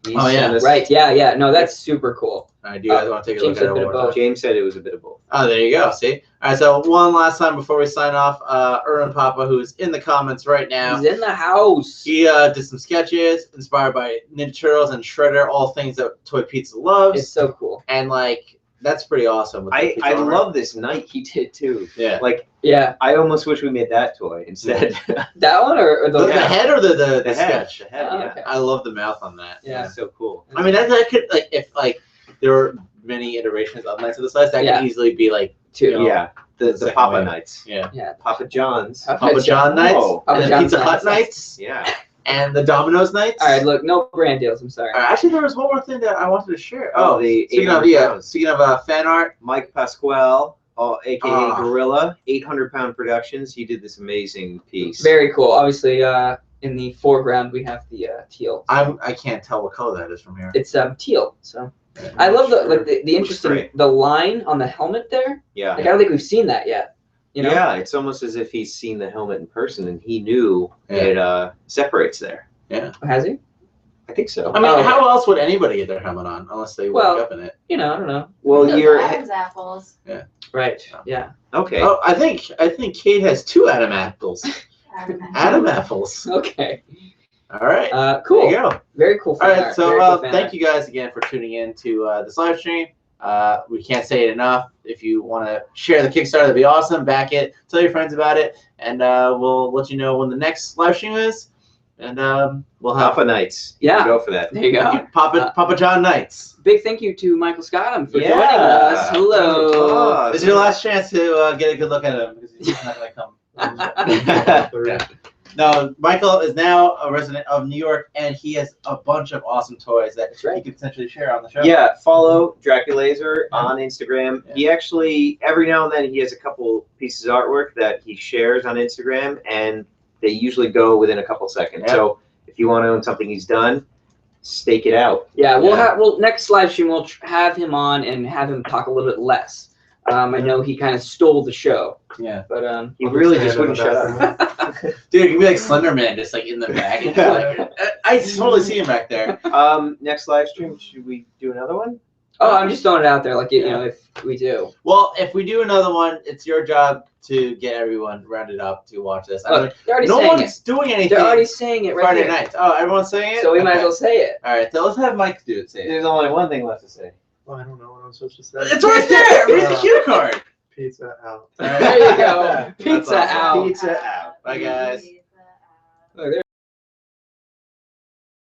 He's Oh, yeah. sent us- Right. Yeah. No, that's super cool. All right, do you guys want to take a James look at said a bit it? of one more both. time? James said it was a bit of both. Oh, there you go. See? All right, so one last time before we sign off, Erwin Papa, who's in the comments right now, He's in the house. he did some sketches inspired by Ninja Turtles and Shredder, all things that Toy Pizza loves. It's so cool. And like, that's pretty awesome. with the I pizza armor. love this knight he did too. Yeah. Like, Yeah, I almost wish we made that toy instead. that one or The, the. the head or the the head. sketch? The head, Oh, yeah. okay. I love the mouth on that. Yeah. So cool. I mean, that could, like, if like there were many iterations of Knights of the Slice, that Yeah. could easily be like, Two. know, Yeah. The second Papa wave. Knights. yeah, Papa John's. Papa John Knights, Whoa. and Papa then John's Pizza Hut Knights. Knights, Yeah. and the Domino's Knights. All right, look, no brand deals. I'm sorry. Actually, there was one more thing that I wanted to share. Oh, the speaking of 800 pounds. speaking of fan art, Mike Pasquale, aka Ah. Gorilla, 800-pound Productions. He did this amazing piece. Very cool. Obviously, in the foreground we have the teal. I can't tell what color that is from here. It's teal. So I love the interesting great. the line on the helmet there. Yeah. Like I don't think we've seen that yet. You know? Yeah, it's almost as if he's seen the helmet in person and he knew Yeah. it separates there. Has he? I think so. I mean, Oh. how else would anybody get their helmet on unless they Well- wake up in it? You know, I don't know. Well, Those you're Adam's apples. Right. Yeah. okay. Oh, I think Kate has 2 Adam apples. Adam apples. Okay. All right. Cool. There you go. Very cool. All right, so thank thank you guys again for tuning in to this live stream. We can't say it enough. If you want to share the Kickstarter, that'd be awesome. Back it, tell your friends about it, and we'll let you know when the next live stream is. And we'll have Papa Knights. Yeah. Go for that. There you go. Papa John Knights. Big thank you to Michael Scottham for Yeah. joining us. Hello. Oh, This is your last chance to get a good look at him because he's not gonna come. Yeah. No, Michael is now a resident of New York, and he has a bunch of awesome toys that That's right. he could potentially share on the show. Yeah, follow Draculaser on Instagram. Yeah. He actually, every now and then, he has a couple pieces of artwork that he shares on Instagram, and they usually go within a couple seconds. Yeah. So if you want to own something he's done, stake it out. Yeah, Yeah. we'll next live stream we'll have him on and have him talk a little bit less. I know he kind of stole the show, Yeah. but He really just wouldn't shut up. Dude, it could be like Slender Man, just like in the back. And just, like, I totally see him back there. Next live stream, should we do another one? Oh, I'm just throwing it out there, like you know, if we do. Well, if we do another one, it's your job to get everyone rounded up to watch this. I mean, Look, they're already no saying one's it. doing anything. They're already saying it right Friday there. nights. Oh, everyone's saying it. So we might as Okay. well say it. All right, so let's have Mike do it. Say it. There's only one thing left to say. Well, I don't know what I'm supposed to say. It's right there. Read the cue card. Pizza out. All right. There you go. That's Pizza awesome. out. Pizza out. Bye, guys. Look, there